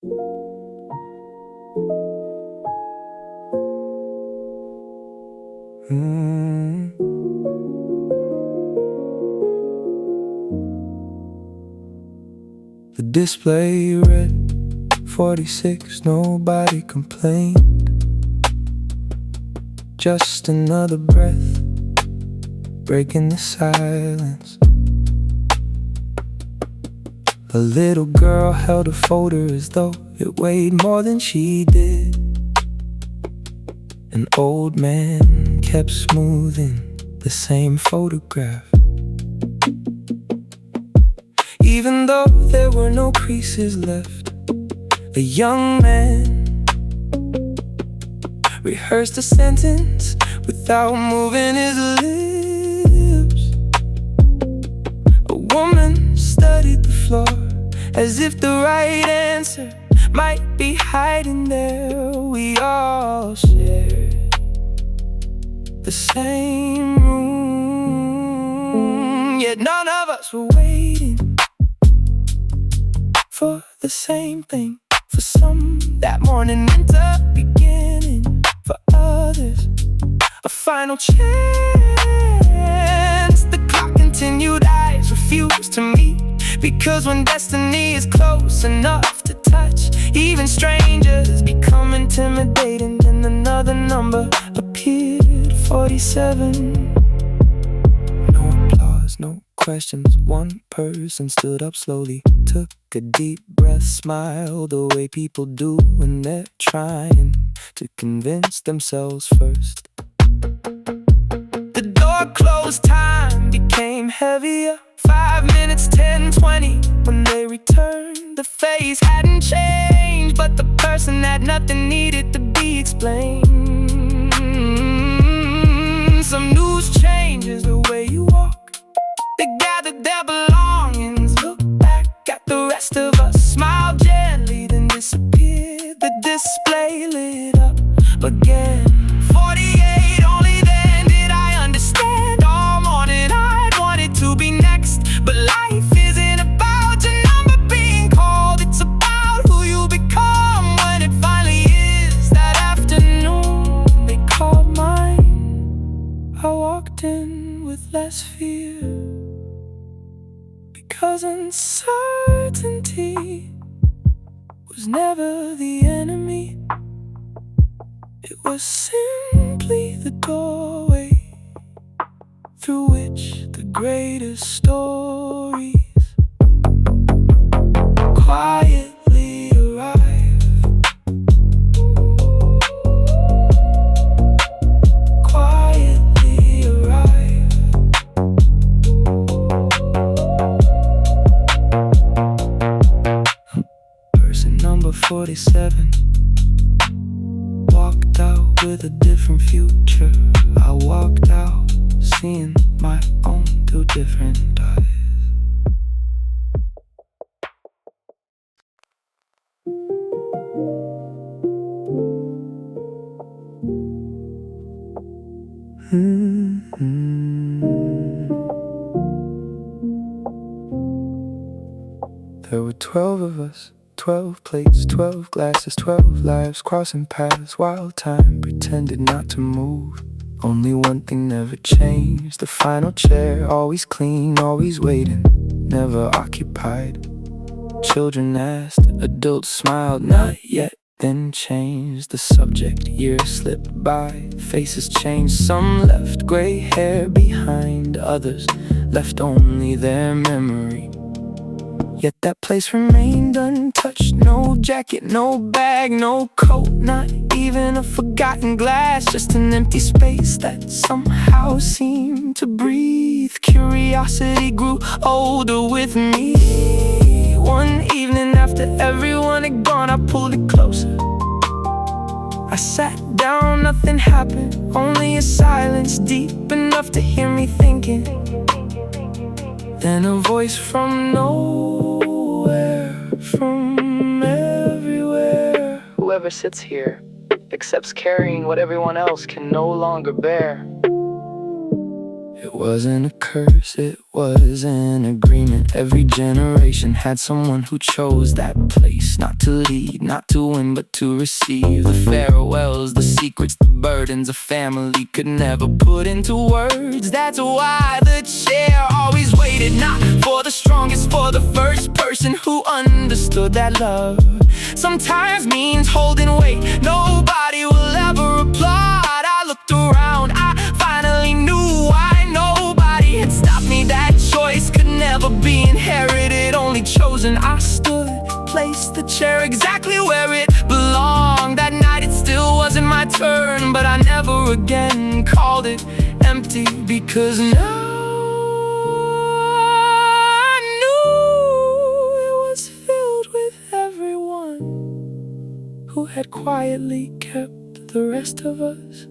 The display read 46, nobody complained. Just another breath breaking the silence. A little girl held a folder as though it weighed more than she did. An old man kept smoothing the same photograph. Even though there were no creases left, a young man rehearsed a sentence without moving his lips. A woman studied the floor as if the right answer might be hiding there. We all shared the same room, yet none of us were waiting for the same thing. For some, that morning meant a beginning. For others, a final chance. The clock continued, eyes refused to meet, because when destiny is close enough to touch, even strangers become intimidating. And another number appeared, 47. No applause, no questions. One person stood up slowly, took a deep breath, smiled the way people do when they're trying to convince themselves first. The door closed, time became heavier. 5 minutes, 10, 20, when they returned. The face hadn't changed, but the person had nothing needed to be explained. Some news changes the way you walk. They gathered their belongings, looked back at the rest of us, smiled gently, then disappeared. The display lit up again. 48, only then did I understand. All morning I'd wanted to be next, but life isn't about your number being called. It's about who you become when it finally is that afternoon they called mine. I walked in with less fear, because uncertainty was never the enemy. It was simply the doorway through which the greatest stories quietly arrive. Quietly arrive. Person number 47 walked out with a different future. I walked out seeing my own through different eyes. There were 12 of us, 12 plates, 12 glasses, 12 lives crossing paths while time pretended not to move. Only one thing never changed, the final chair, always clean, always waiting, never occupied. Children asked, adults smiled, not yet, then changed the subject. Years slipped by, faces changed, some left gray hair behind, others left only their memory. Yet that place remained untouched. No jacket, no bag, no coat, not even a forgotten glass. Just an empty space that somehow seemed to breathe. Curiosity grew older with me. One evening after everyone had gone, I pulled it closer. I sat down, nothing happened, only a silence deep enough to hear me thinking. Then a voice from nowhere, from everywhere. Whoever sits here accepts carrying what everyone else can no longer bear. It It wasn't a curse, it was an agreement. Every generation had someone who chose that place. Not to lead, not to win, but to receive. The farewells, the secrets, the burdens a family could never put into words. That's why the chair always waited, not for the strongest, for the first person who understood that love sometimes means holding weight nobody will ever applaud. I looked around, I finally knew why nobody had stopped me. That choice could never be inherited, only chosen. I stood, placed the chair exactly where it belonged. That night it still wasn't my turn, but I never again called it empty, because now I knew it was filled with everyone who had quietly kept the rest of us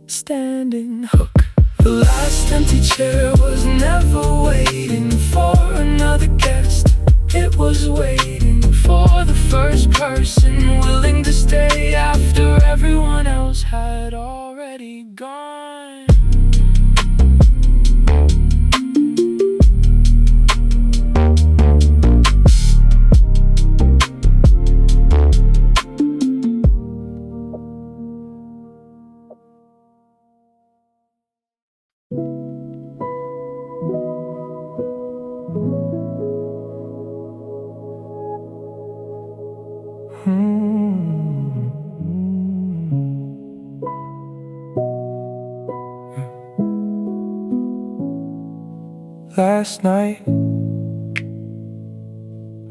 standing. Hook. The last empty chair was never waiting for another guest. It was waiting for the first person willing to stay after everyone else had already gone. Last night,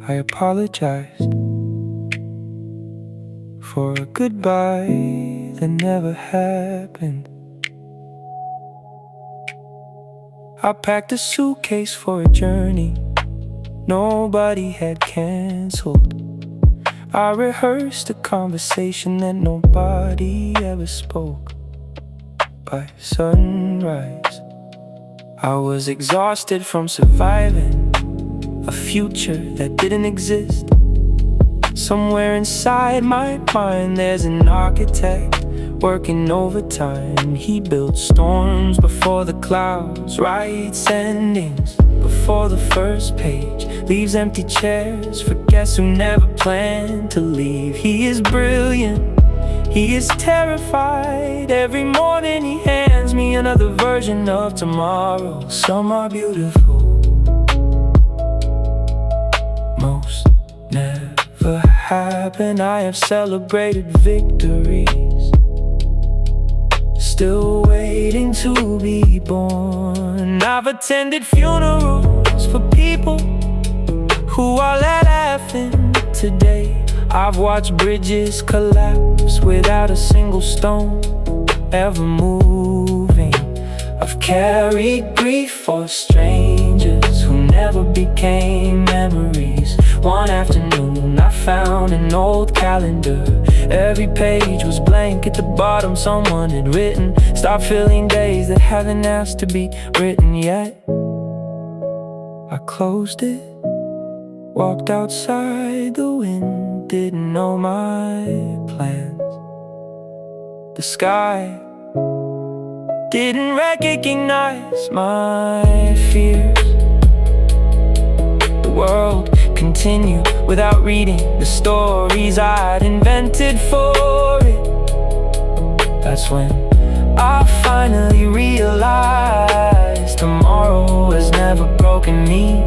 I apologized for a goodbye that never happened. I packed a suitcase for a journey nobody had canceled. I rehearsed a conversation that nobody ever spoke. By sunrise, I was exhausted from surviving a future that didn't exist. Somewhere inside my mind there's an architect working overtime. He built storms before the clouds, writes endings before the first page, leaves empty chairs for guests who never planned to leave. He is brilliant, he is terrified. Every morning he hands me another version of tomorrow. Some are beautiful, most never happen. I have celebrated victories, still waiting to be born. I've attended funerals for people who are laughing today. I've watched bridges collapse without a single stone ever moving. I've carried grief for strangers who never became memories. One afternoon I found an old calendar. Every page was blank. At the bottom someone had written, stop filling days that haven't asked to be written yet. I closed it, walked outside. The wind didn't know my plans. The sky didn't recognize my fears. The world continued without reading the stories I'd invented for it. That's when I finally realized tomorrow has never broken me.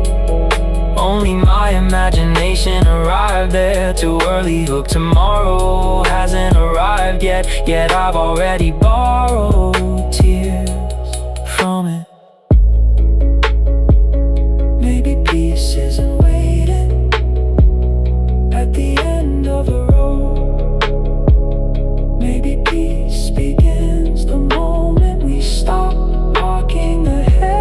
Only my imagination arrived there too early. Hooked. Tomorrow hasn't arrived yet I've already borrowed tears from it. Maybe peace isn't waiting at the end of the road. Maybe peace begins the moment we stop walking ahead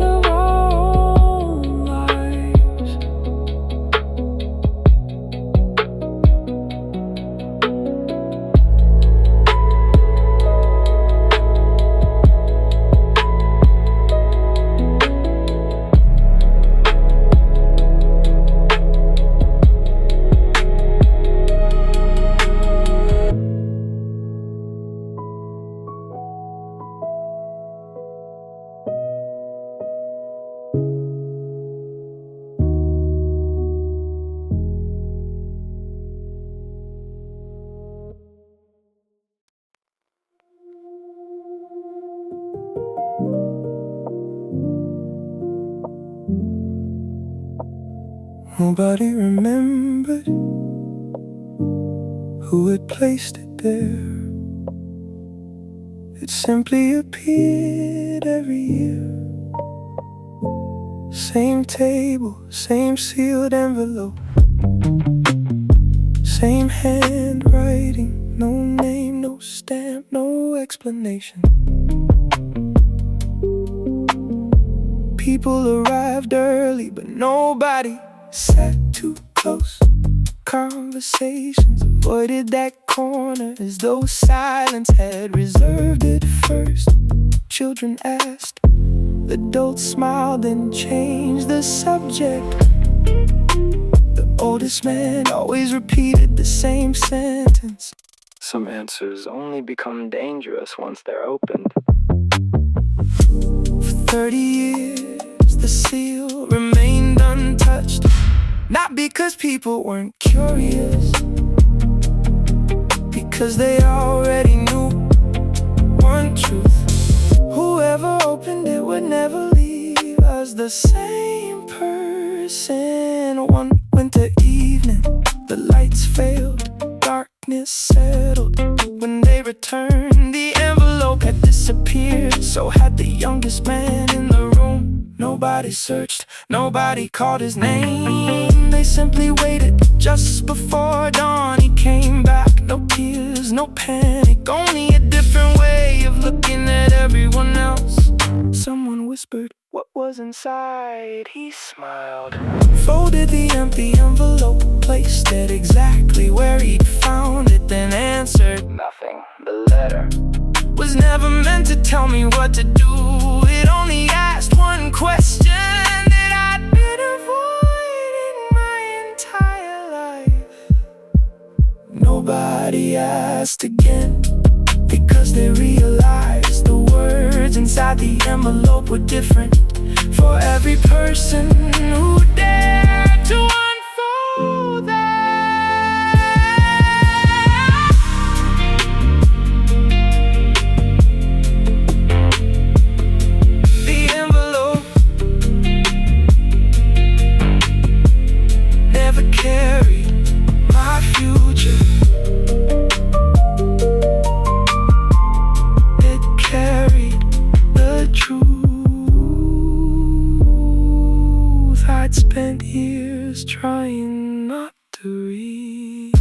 of our own lives. Nobody remembered who had placed it there. It simply appeared every year. Same table, same sealed envelope, same handwriting, no name, no stamp, no explanation. People arrived early, but nobody sat too close. Conversations avoided that corner as though silence had reserved it first. Children asked, adults smiled and changed the subject. The oldest man always repeated the same sentence. Some answers only become dangerous once they're opened. For 30 years, the seal remained untouched. Not because people weren't curious, because they already knew one truth. Whoever opened it would never leave us the same person. One winter evening, the lights failed, darkness settled. When they returned, the envelope had disappeared. So had the youngest man in the room. Nobody searched, nobody called his name. They simply waited just before dawn. He came back, no tears, no panic, only a different way of looking at everyone else. Someone whispered what was inside. He smiled, folded the empty envelope, placed it exactly where he'd found it, then answered nothing. The letter was never meant to tell me what to do. It only asked one question that I'd been avoiding my entire life. Nobody asked again, because they realized the words inside the envelope were different for every person who dared to unfold that. The envelope never carried my future. It carried the truth I'd spent years trying not to read.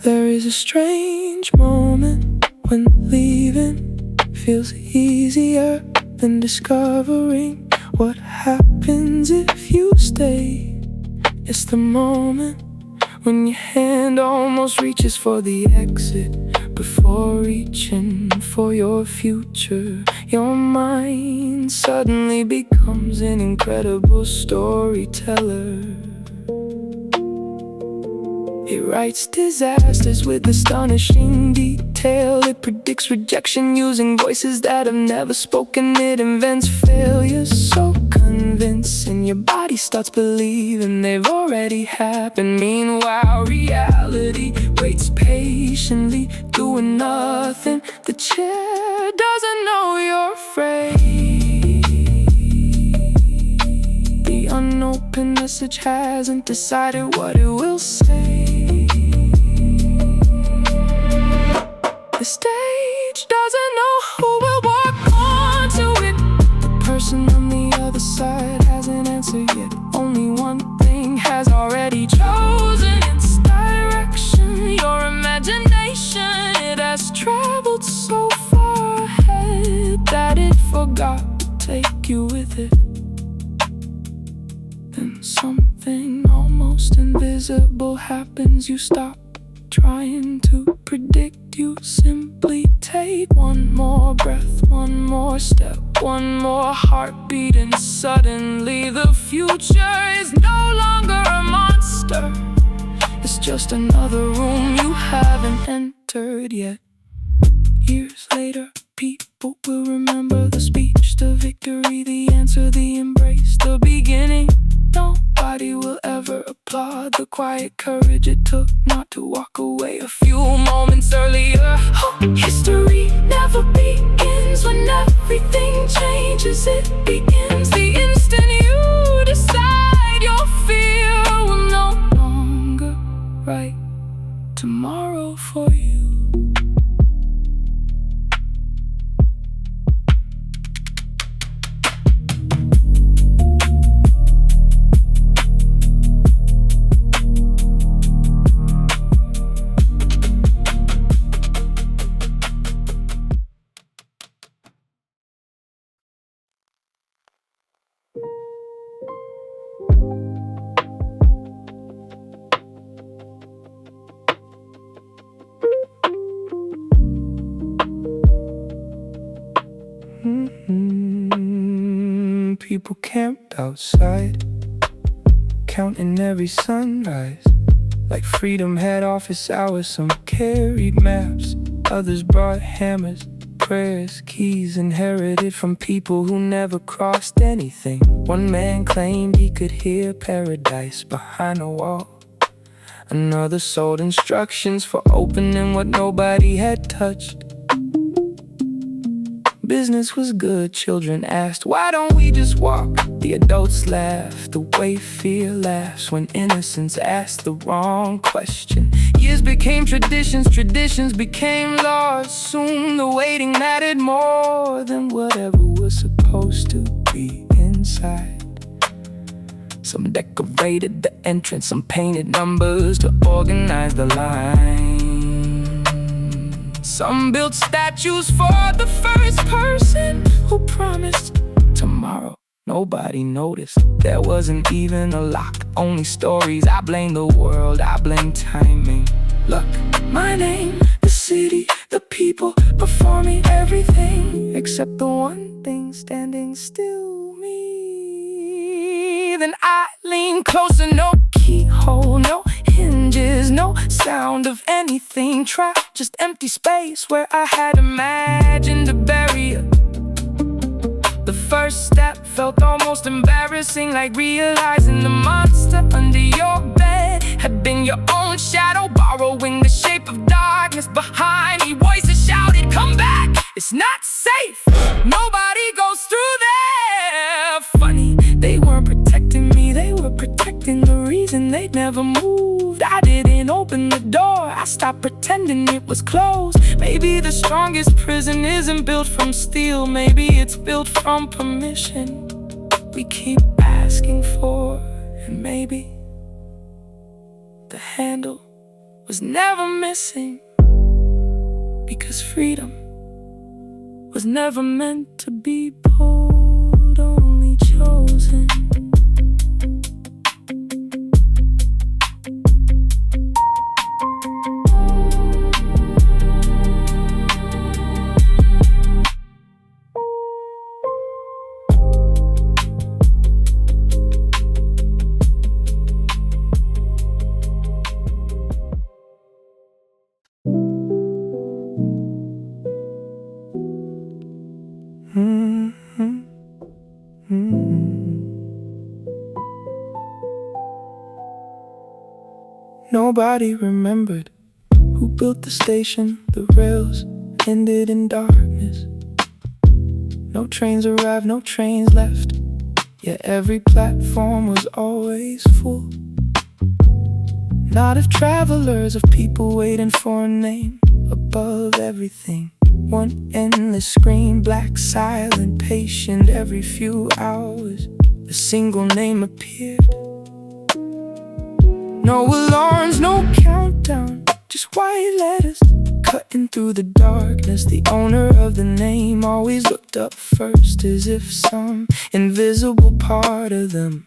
There is a strange moment when leaving feels easier than discovering what happens if you stay. It's the moment when your hand almost reaches for the exit before reaching for your future. Your mind suddenly becomes an incredible storyteller. It writes disasters with astonishing detail. It predicts rejection using voices that have never spoken. It invents failures so convincing your body starts believing they've already happened. Meanwhile, reality waits patiently, doing nothing. The chair doesn't know you're afraid. The unopened message hasn't decided what it will say. The stage doesn't know who will walk onto it. The person on the other side hasn't answered yet. Only one thing has already chosen its direction. Your imagination, it has traveled so far ahead that it forgot to take you with it. Then something almost invisible happens. You stop trying to predict, you simply take beat, one more breath, one more step, one more heartbeat, and suddenly the future is no longer a monster. It's just another room you haven't entered yet. Years later, people will remember the speech, the victory, the answer, the embrace, the beginning. Nobody will ever applaud the quiet courage it took not to walk away a few moments earlier. History never begins when everything changes. It begins the instant you decide your fear will no longer write tomorrow for you. People camped outside, counting every sunrise, like freedom had office hours. Some carried maps, others brought hammers, prayers, keys inherited from people who never crossed anything. One man claimed he could hear paradise behind a wall. Another sold instructions for opening what nobody had touched. Business was good, children asked, why don't we just walk? The adults laughed, the way fear laughs when innocence asked the wrong question. Years became traditions, traditions became laws. Soon the waiting mattered more than whatever was supposed to be inside. Some decorated the entrance, some painted numbers to organize the line. Some built statues for the first person who promised tomorrow. Nobody noticed, there wasn't even a lock, only stories. I blame the world, I blame timing. Look, my name, the city, the people performing everything except the one thing standing still, me. Then I lean closer, no keyhole, no hinges, no sound of anything trapped, just empty space where I had imagined a barrier. The first step felt almost embarrassing, like realizing the monster under your bed had been your own shadow, borrowing the shape of darkness behind me. Voices shouted, come back, it's not safe, nobody goes through there. Funny, they weren't protecting me, they were protecting the reason they'd never moved. I didn't open the door, I stopped pretending it was closed. Maybe the strongest prison isn't built from steel, maybe it's built from permission we keep asking for. And maybe the handle was never missing, because freedom was never meant to be pulled, only chosen. Nobody remembered who built the station. The rails ended in darkness. No trains arrived, no trains left, yet every platform was always full. Not of travelers, of people waiting for a name above everything. One endless scream, black, silent, patient. Every few hours a single name appeared. No alarms, no countdown, just white letters cutting through the darkness. The owner of the name always looked up first, as if some invisible part of them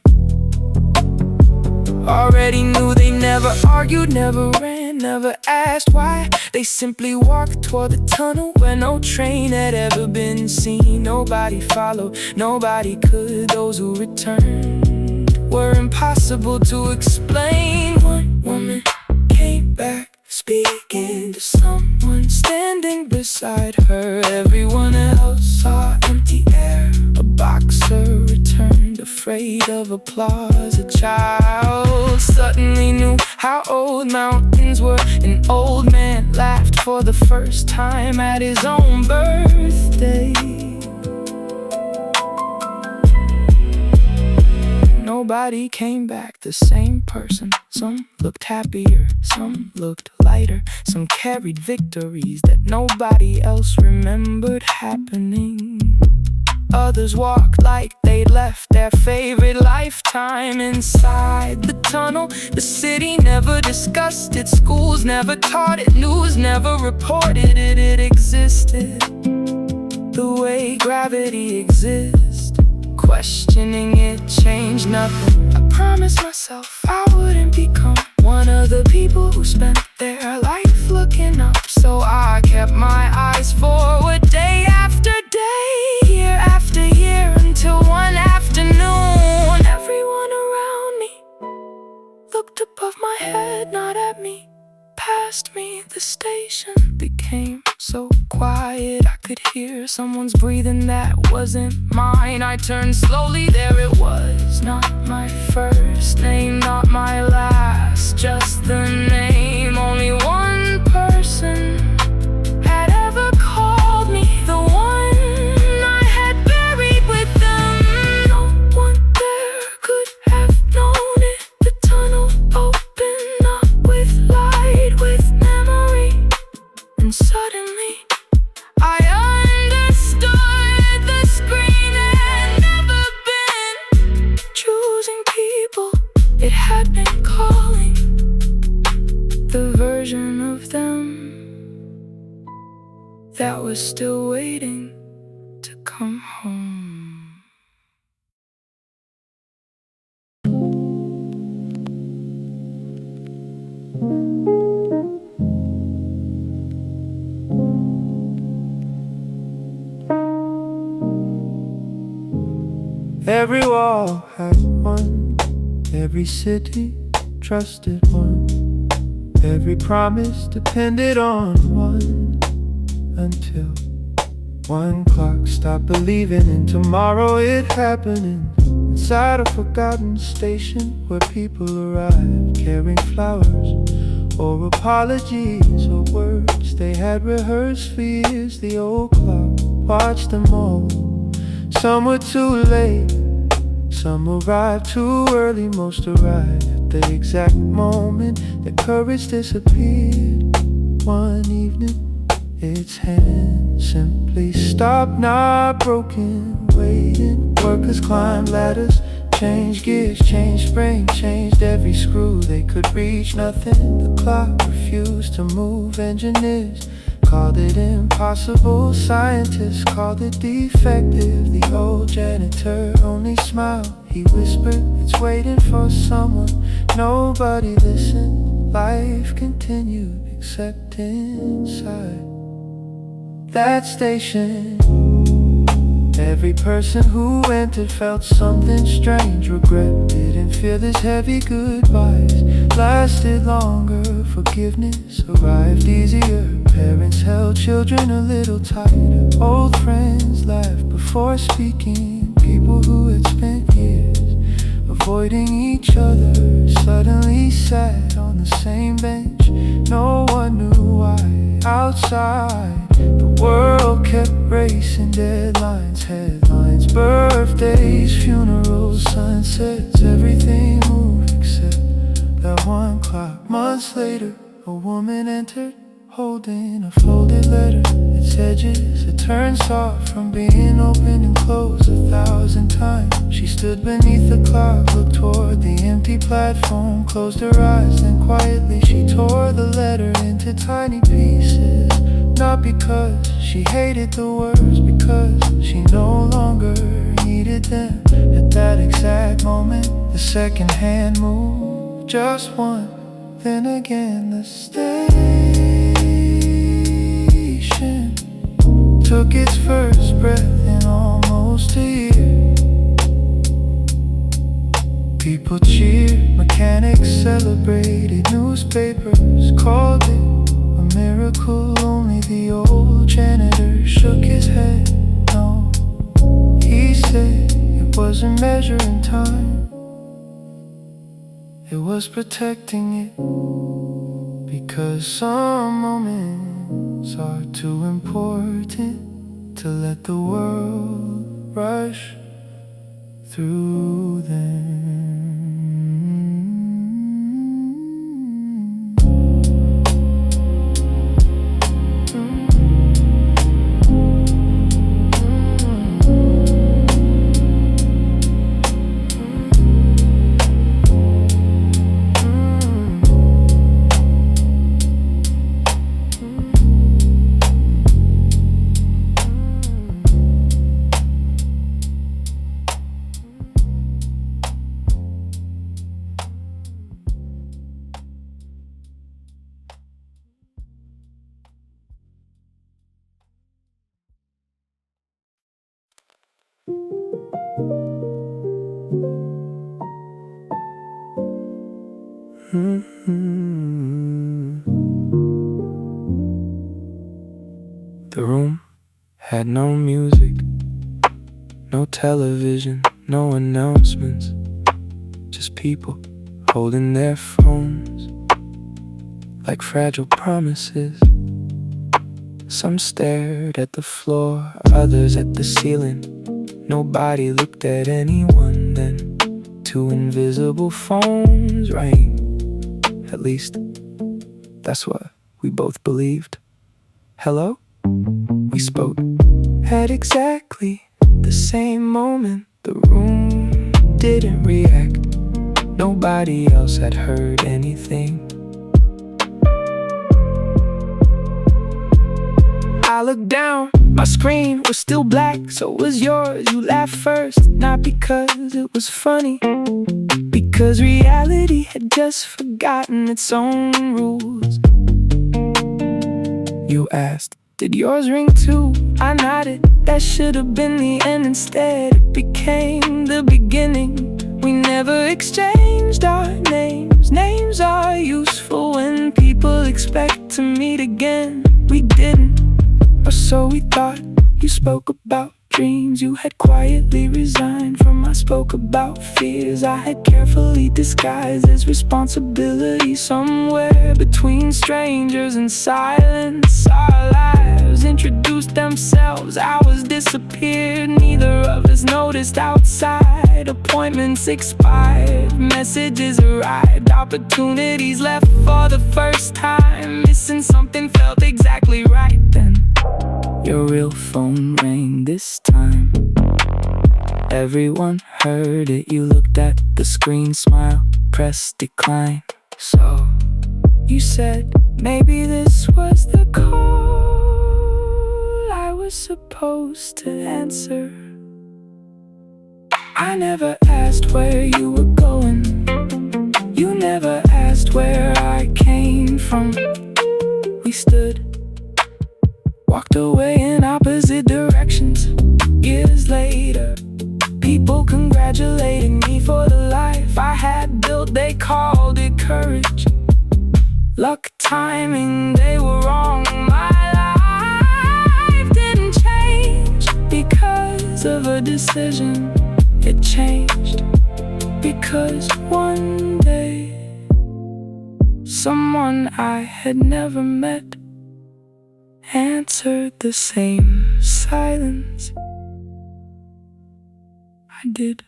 already knew. They never argued, never ran, never asked why. They simply walked toward the tunnel where no train had ever been seen. Nobody followed, nobody could. Those who returned were impossible to explain. One woman came back, speaking to someone standing beside her. Everyone else saw empty air. A boxer returned, afraid of applause. A child suddenly knew how old mountains were. An old man laughed for the first time at his own birthday. Nobody came back the same person. Some looked happier, some looked lighter. Some carried victories that nobody else remembered happening. Others walked like they'd left their favorite lifetime inside the tunnel. The city never discussed it, schools never taught it, news never reported it. It existed the way gravity exists. Questioning it changed nothing. I promised myself I wouldn't become one of the people who spent their life looking up. So I kept my eyes forward day after day, year after year, until one afternoon everyone around me looked above my head, not at me, past me. The station became so quiet I could hear someone's breathing that wasn't mine. I turned slowly, there it was. Not my first name, not my last, just the name. Only one person had ever called me, the one I had buried with them. No one there could have known it. The tunnel opened up with light, with memory, and suddenly I understood. The screen had never been choosing people, it had been calling the version of them that was still waiting to come home. Every wall had one, every city trusted one, every promise depended on one, until one clock stopped believing in tomorrow. It happening inside a forgotten station where people arrived carrying flowers or apologies or words they had rehearsed for years. The old clock watched them all. Some were too late, some arrived too early. Most arrived at the exact moment their courage disappeared. One evening, its hand simply stopped, not broken, waiting. Workers climbed ladders, changed gears, changed springs, changed every screw they could reach. Nothing, the clock refused to move. Engineers called it impossible, scientists called it defective. The old janitor only smiled, he whispered, it's waiting for someone. Nobody listened, life continued except inside that station. Every person who entered felt something strange. Regret didn't feel this heavy. Goodbyes lasted longer. Forgiveness arrived easier. Parents held children a little tighter. Old friends laughed before speaking. People who had spent years avoiding each other suddenly sat on the same bench. No one knew why. Outside, the world kept racing. Deadlines, headlines, birthdays, funerals, sunsets. Everything moved except that one clock. Months later, a woman entered, holding a folded letter. Its edges had turned soft from being opened and closed 1,000 times. She stood beneath the clock, looked toward the empty platform, closed her eyes, then quietly she tore the letter into tiny pieces. Not because she hated the words, because she no longer needed them. At that exact moment, the second hand moved, just one. Then again the station took its first breath in almost a year. People cheered, mechanics celebrated, newspapers called it a miracle. Only the old janitor shook his head. No, he said it wasn't measuring time, it was protecting it. Because some moments are too important to let the world rush through them. The room had no music, no television, no announcements, just people holding their phones like fragile promises. Some stared at the floor, others at the ceiling. Nobody looked at anyone. Then two invisible phones rang. At least, that's what we both believed. Hello? We spoke at exactly the same moment. The room didn't react. Nobody else had heard anything. I looked down, my screen was still black, so was yours. You laughed first, not because it was funny, because reality had just forgotten its own rules. You asked, did yours ring too? I nodded, that should have been the end. Instead, it became the beginning. We never exchanged our names. Names are useful when people expect to meet again. We didn't, or so we thought. You spoke about dreams you had quietly resigned from. I spoke about fears I had carefully disguised as responsibility. Somewhere between strangers and silence, our lives introduced themselves. Hours disappeared, neither of us noticed. Outside, appointments expired, messages arrived, opportunities left for the first time. Missing something felt exactly right then. Your real phone rang this time. Everyone heard it. You looked at the screen, smiled, pressed decline. So you said, maybe this was the call I was supposed to answer. I never asked where you were going. You never asked where I came from. We stood, walked away in opposite directions. Years later, people congratulating me for the life I had built. They called it courage, luck, timing, they were wrong. My life didn't change because of a decision. It changed because one day, someone I had never met answered the same silence I did.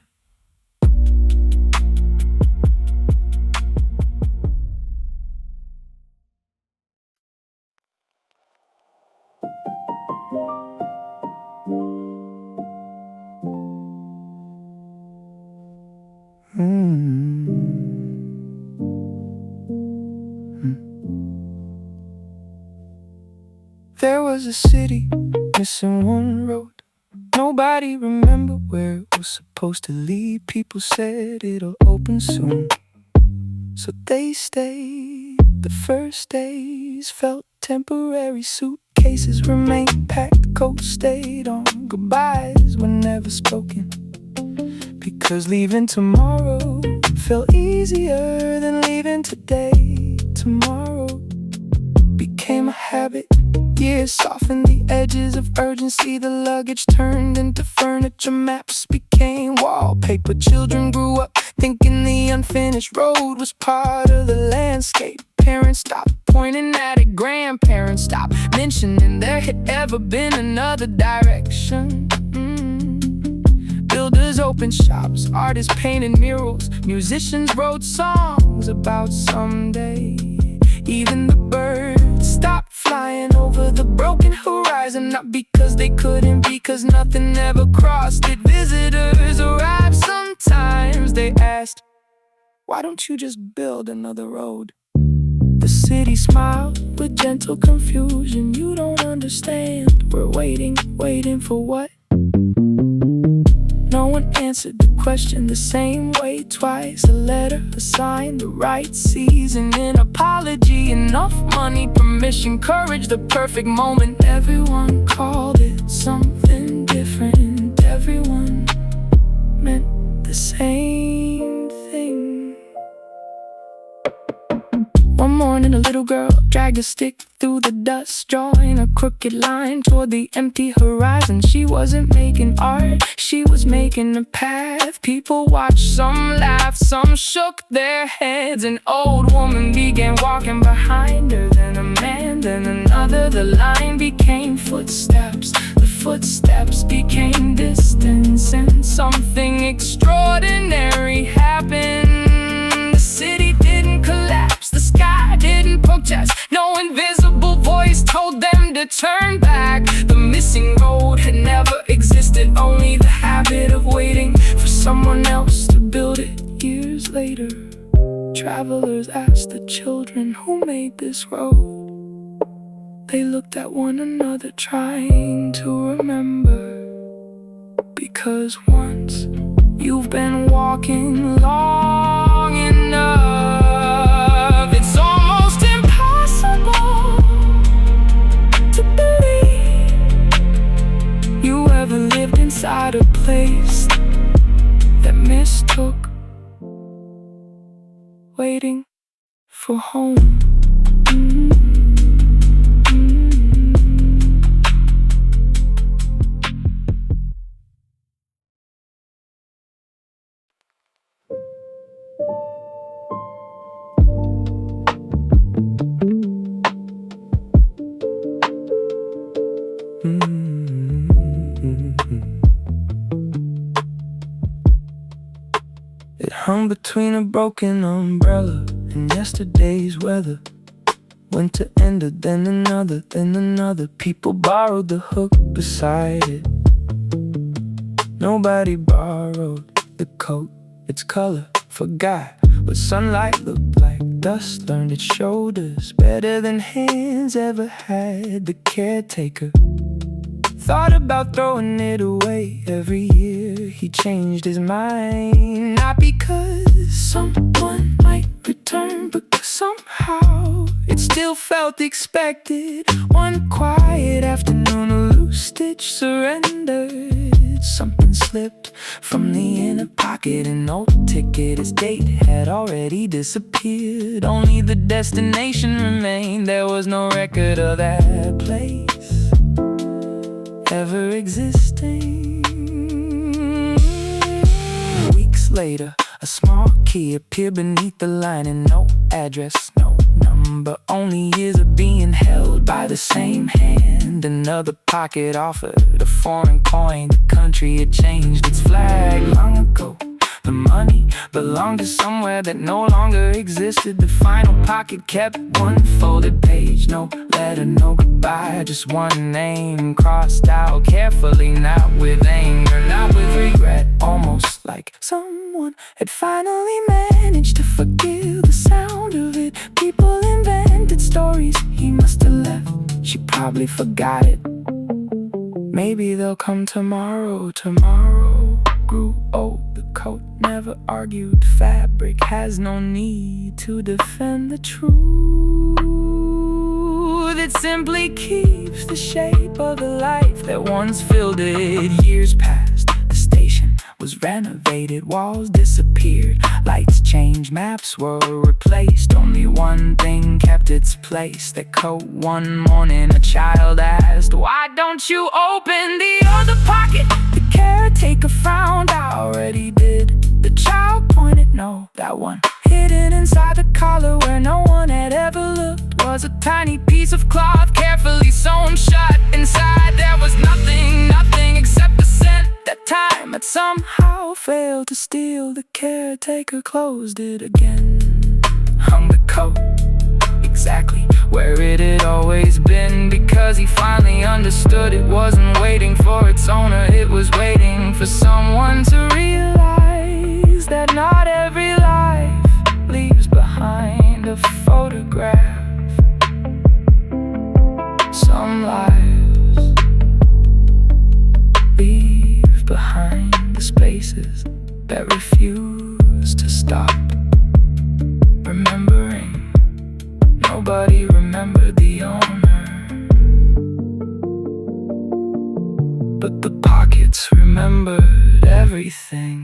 There was a city missing one road. Nobody remembered where it was supposed to lead. People said it'll open soon. so they stayed. The first days felt temporary, suitcases remained packed, coats stayed on. Goodbyes were never spoken, because leaving tomorrow felt easier than leaving today. Tomorrow became a habit. Years softened the edges of urgency. The luggage turned into furniture. Maps became wallpaper. Children grew up thinking the unfinished road was part of the landscape. Parents stopped pointing at it. Grandparents stopped mentioning there had ever been another direction. Builders opened shops, artists painted murals, musicians wrote songs about someday. Even the birds stopped flying over the broken horizon, not because they couldn't, because nothing ever crossed it. Visitors arrived sometimes, they asked, why don't you just build another road? The city smiled with gentle confusion. You don't understand, we're waiting for what? No one answered the question the same way twice. A letter, a sign, the right season, an apology, enough money, permission, courage, the perfect moment. Everyone called it something different. Everyone meant the same thing. One morning a little girl dragged a stick through the dust, drawing a crooked line toward the empty horizon. She wasn't making art, she was making a path. People watched, some laughed, some shook their heads. An old woman began walking behind her, then a man, then another. The line became footsteps, the footsteps became distance, and something extraordinary happened. The city didn't collapse, the sky didn't protest. No invisible voice told them to turn back. The missing road had never existed, only the habit of waiting for someone else to build it. Years later, travelers asked the children who made this road. They looked at one another, trying to remember. Because once you've been walking long enough, it's almost impossible to believe you ever lived inside a place that mistook waiting for home. It hung between a broken umbrella and yesterday's weather. Winter ended, then another, then another. People borrowed the hook beside it. Nobody borrowed the coat, its color, forgot what sunlight looked like. Dust learned its shoulders better than hands ever had. The caretaker thought about throwing it away. Every year he changed his mind, not because someone might return, but somehow it still felt expected. One quiet afternoon, a loose stitch surrendered. Something slipped from the inner pocket, an old ticket. Its date had already disappeared. Only the destination remained. There was no record of that place ever existing. Weeks later, a small key appeared beneath the line, and no address, no number, only years of being held by the same hand. Another pocket offered a foreign coin. The country had changed its flag long ago. The money belonged to somewhere that no longer existed. The final pocket kept one folded page. No letter, no goodbye, just one name crossed out carefully. Not with anger, not with regret. Almost like someone had finally managed to forgive the sound of it. People invented stories he must have left. She probably forgot it. Maybe they'll come tomorrow, tomorrow. grew old, the coat never argued. Fabric has no need to defend the truth. It simply keeps the shape of the life that once filled it. Years passed, the station was renovated, walls disappeared, lights changed, maps were replaced. Only one thing kept its place. That coat one morning a child asked, "Why don't you open the other pocket?" The caretaker frowned, "I already did." The child pointed, "No, that one hidden inside the collar where no one had ever looked was a tiny piece of cloth carefully sewn shut. Inside there was nothing, nothing except the scent that time had somehow failed to steal." The caretaker closed it again, hung the coat exactly where it had always been, because he finally understood it wasn't waiting for its owner, it was waiting for someone to realize that not every life leaves behind a photograph. Some lives leave behind the spaces that refuse to stop remembering. Nobody remembered the owner, but the pockets remembered everything.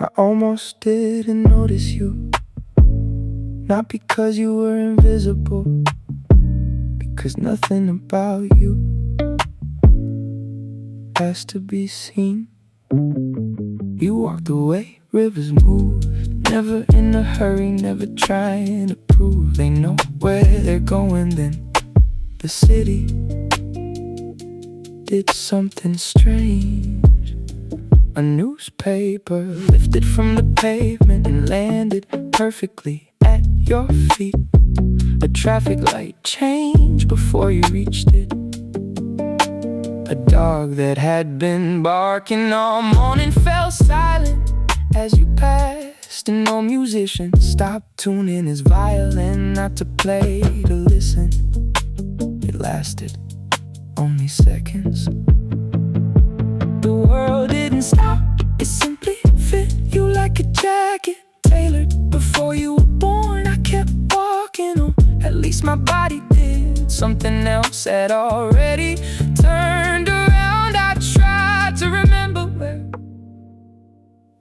I almost didn't notice you, not because you were invisible, because nothing about you has to be seen. You walked away, rivers moved, never in a hurry, never trying to prove they know where they're going. Then the city did something strange. A newspaper lifted from the pavement and landed perfectly at your feet. A traffic light changed before you reached it. A dog that had been barking all morning fell silent as you passed, and no musician stopped tuning his violin, not to play, to listen. It lasted only seconds. The world didn't stop, it simply fit you like a jacket tailored before you were born. I kept walking on, at least my body did. Something else had already turned around. I tried to remember where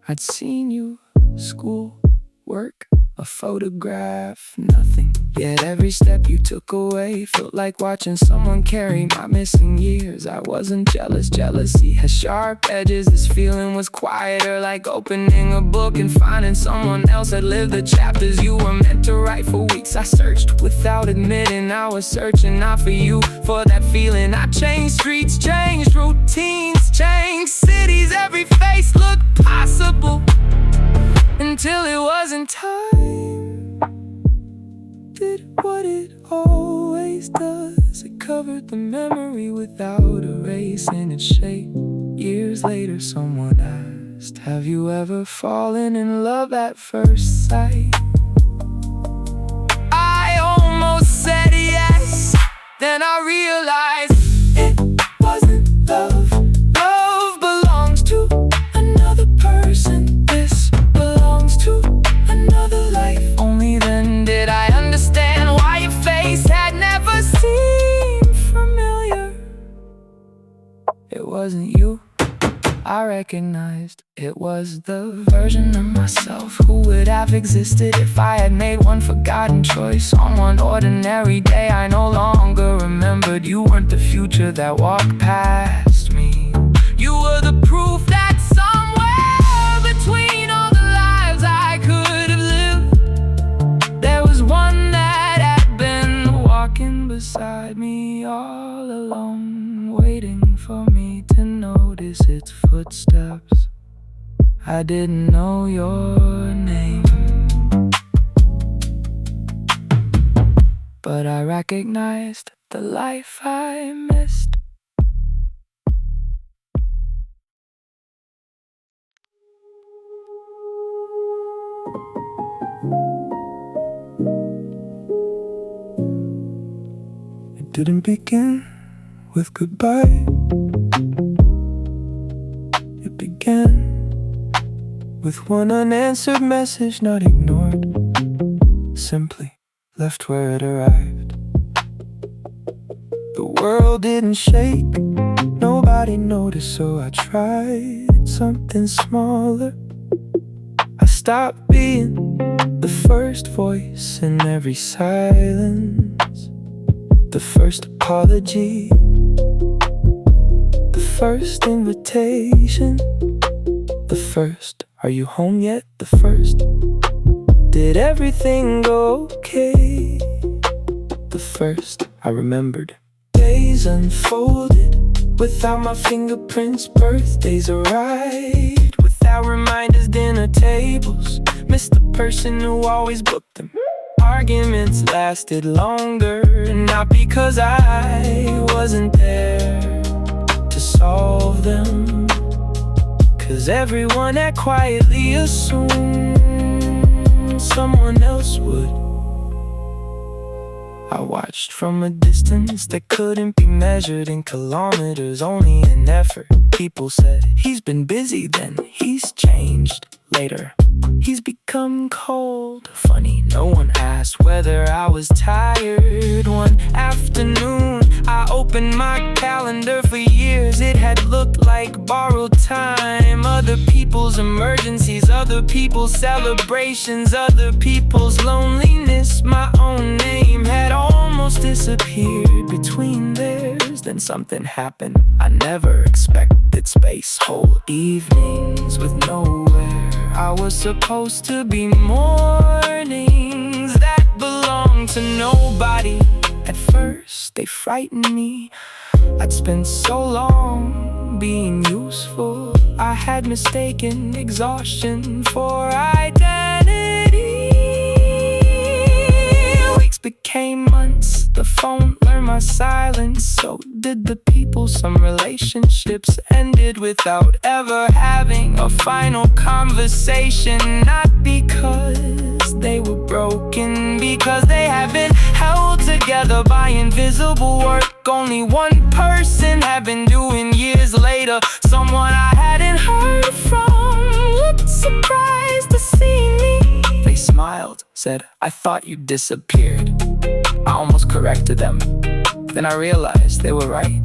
I'd seen you. School, work, a photograph, nothing. Yet every step you took away felt like watching someone carry my missing years. I wasn't jealous, jealousy has sharp edges. This feeling was quieter, like opening a book and finding someone else had lived the chapters you were meant to write. For weeks I searched without admitting I was searching, not for you, for that feeling. I changed streets, changed routines, changed cities. Every face looked possible until it wasn't time. Did what it always does. It covered the memory without erasing its shape. Years later someone asked, "Have you ever fallen in love at first sight?" I almost said yes, then I realized it wasn't love. Love belongs to another person. This belongs to another life. Only then did I understand why your face had never seemed familiar. It wasn't you I recognized, it was the version of myself who would have existed if I had made one forgotten choice on one ordinary day I no longer remembered. You weren't the future that walked past me. You were the proof that somewhere between all the lives I could have lived, there was one that had been walking beside me all along, waiting for me to notice its footsteps. I didn't know your name, but I recognized the life I missed. It didn't begin with goodbye. It began with one unanswered message, not ignored, simply left where it arrived. The world didn't shake, nobody noticed, so I tried something smaller. I stopped being the first voice in every silence, the first apology, the first invitation, the first "Are you home yet?" the first "Did everything go okay?" the first I remembered. Days unfolded without my fingerprints, birthdays arrived without reminders, dinner tables missed the person who always booked them. Arguments lasted longer, not because I wasn't there to solve them, 'cause everyone had quietly assumed someone else would. I watched from a distance that couldn't be measured in kilometers, only in effort. People said, "He's been busy," then "He's changed." Later, "He's become cold." Funny, no one asked whether I was tired. One afternoon, I opened my calendar. For years it had looked like borrowed time. Other people's emergencies, other people's celebrations, other people's loneliness. My own name had almost disappeared between theirs. Then something happened I never expected. Space, whole evenings with nowhere. I was supposed to be mornings that belonged to nobody. At first they frightened me. I'd spent so long being useful, I had mistaken exhaustion for identity. Weeks became months, the phone learned my silence. So did the people. Some relationships ended without ever having a final conversation. Not because they were broken, because they had been held together by invisible work. Only one person had been doing years later, someone I hadn't heard from. Looked surprised to see me. They smiled, said, "I thought you disappeared." I almost corrected them. Then I realized they were right.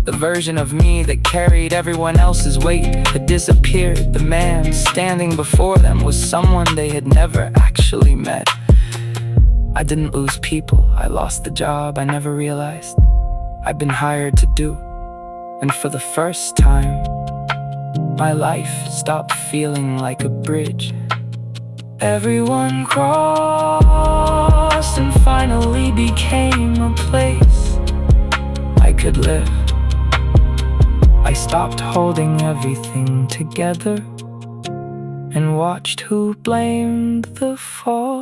The version of me that carried everyone else's weight had disappeared. The man standing before them was someone they had never actually met. I didn't lose people, I lost the job I never realized I'd been hired to do. And for the first time, my life stopped feeling like a bridge everyone crossed, and finally became a place I could live. I stopped holding everything together and watched who blamed the fall.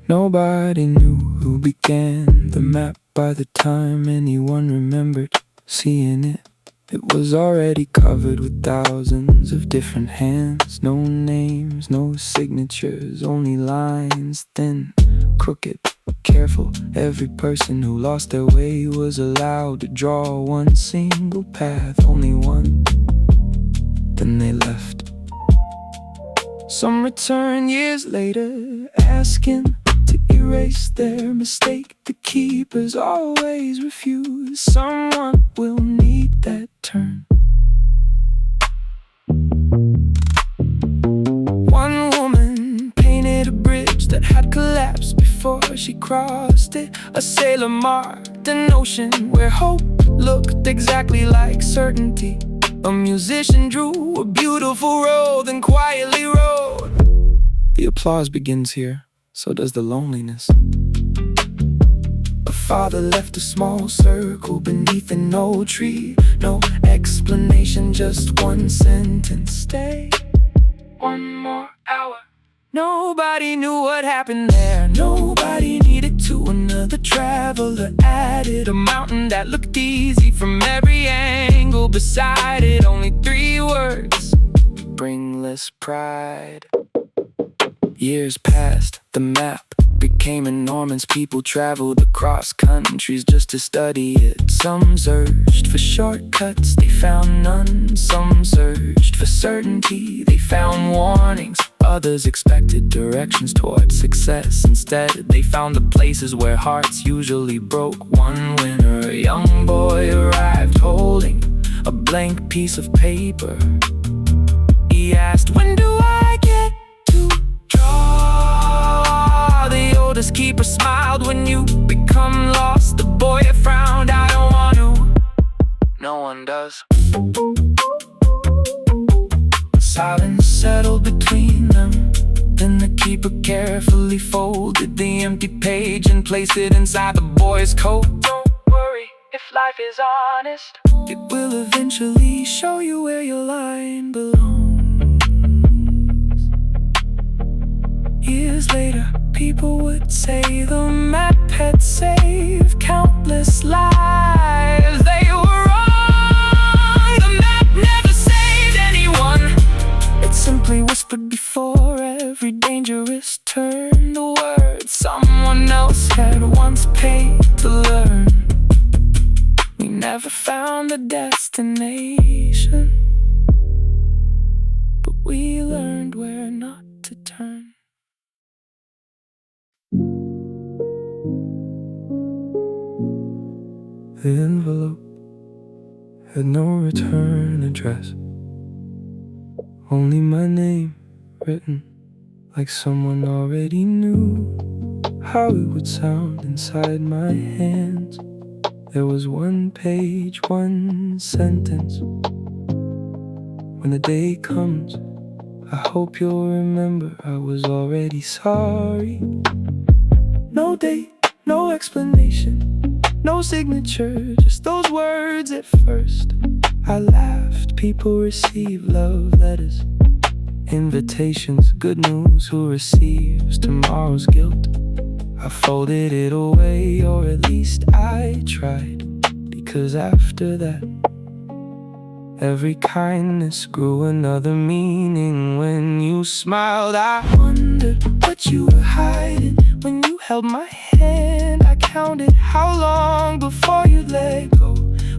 Nobody knew who began the map by the time anyone remembered seeing it. It was already covered with thousands of different hands. No names, no signatures, only lines, thin, crooked, careful. Every person who lost their way was allowed to draw one single path, only one. Then they left. Some return years later, asking to erase their mistake. The keepers always refuse. Someone will need that turn. crossed it. A sailor marked an ocean where hope looked exactly like certainty. A musician drew a beautiful road, then quietly wrote. The applause begins here, so does the loneliness. A father left a small circle beneath an old tree. No explanation, just one sentence. Stay one more hour. Nobody knew what happened there. Nobody needed to. Another traveler added a mountain that looked easy from every angle. Beside it, only 3 words: bringless pride. Years passed, the map became enormous. People traveled across countries just to study it. Some searched for shortcuts, they found none. Some searched for certainty, they found warnings. Others expected directions toward success. Instead, they found the places where hearts usually broke. One winter, a young boy arrived holding a blank piece of paper. He asked, "When do I get to draw?" The oldest keeper smiled. "When you become lost." The boy frowned. "I don't want to." No one does. Silence settled between them. Then the keeper carefully folded the empty page and placed it inside the boy's coat. "Don't worry, if life is honest, it will eventually show you where your line belongs." Years later, people would say the map had saved countless lives. They were wrong. The map never saved anyone. It simply whispered before every dangerous turn the words someone else had once paid to learn. We never found the destination, but we learned where not to turn. The envelope had no return address, only my name written like someone already knew how it would sound inside my hands. There was 1 page, 1 sentence. "When the day comes, I hope you'll remember I was already sorry." No date, no explanation, no signature, just those words at first. I laughed. People receive love letters, invitations, good news. Who receives tomorrow's guilt? I folded it away, or at least I tried, because after that, every kindness grew another meaning. When you smiled, I wondered what you were hiding. When you held my hand, I counted how long before you let go.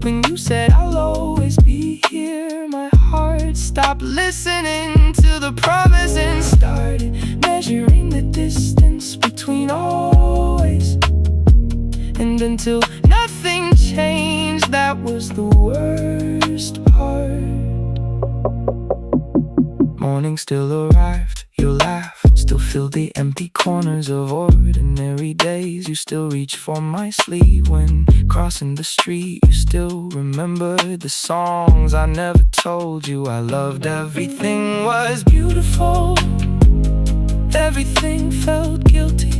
When you said, "I'll always be here," my heart stopped listening to the promise and started measuring the distance between always and until nothing changed. That was the worst part. Morning still arrived. Your laugh still filled the empty corners of ordinary days. You still reach for my sleeve when crossing the street. You still remembered the songs I never told you I loved. Everything was beautiful, everything felt guilty.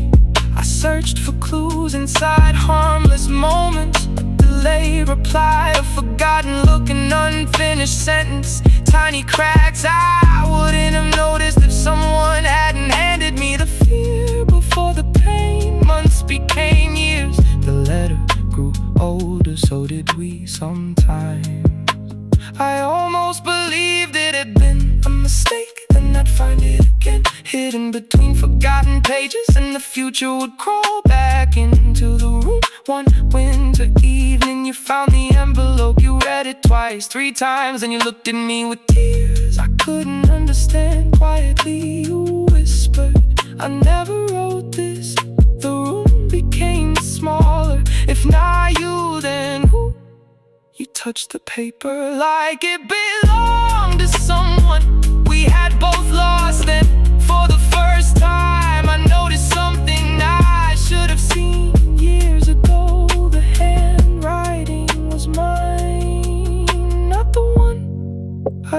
I searched for clues inside harmless moments. A delayed reply, a forgotten look, an unfinished sentence. Tiny cracks I wouldn't have noticed if someone hadn't handed me the fear before the pain. Months became years. The letter grew older, so did we sometimes. I almost believed it had been a mistake, then I'd find it again, hidden between forgotten pages, and the future would crawl back into the room. One winter evening, you found the envelope. You read it twice, 3 times, and you looked at me with tears I couldn't understand. Quietly you whispered, "I never wrote this." The room became smaller. If not you, then who? You touched the paper like it belonged to someone we had both lost. And for the first time, I noticed something I should have seen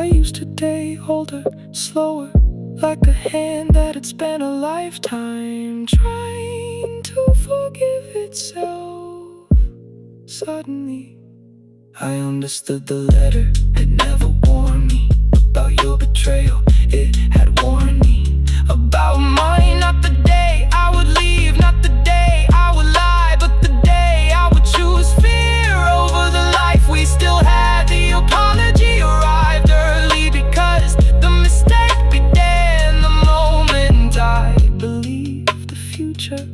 I used to day older, slower, like a hand that had spent a lifetime trying to forgive itself. Suddenly, I understood the letter. It never warned me about your betrayal. It had warned me about mine. Not the day I would leave, not the day I would lie, but the day I would choose fear over the life we still had. The apology arrived early because the mistake began the moment I believed the future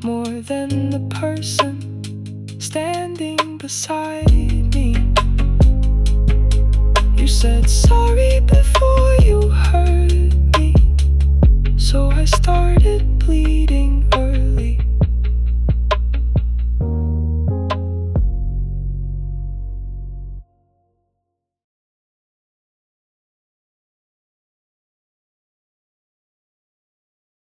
more than the person standing beside me. You said sorry before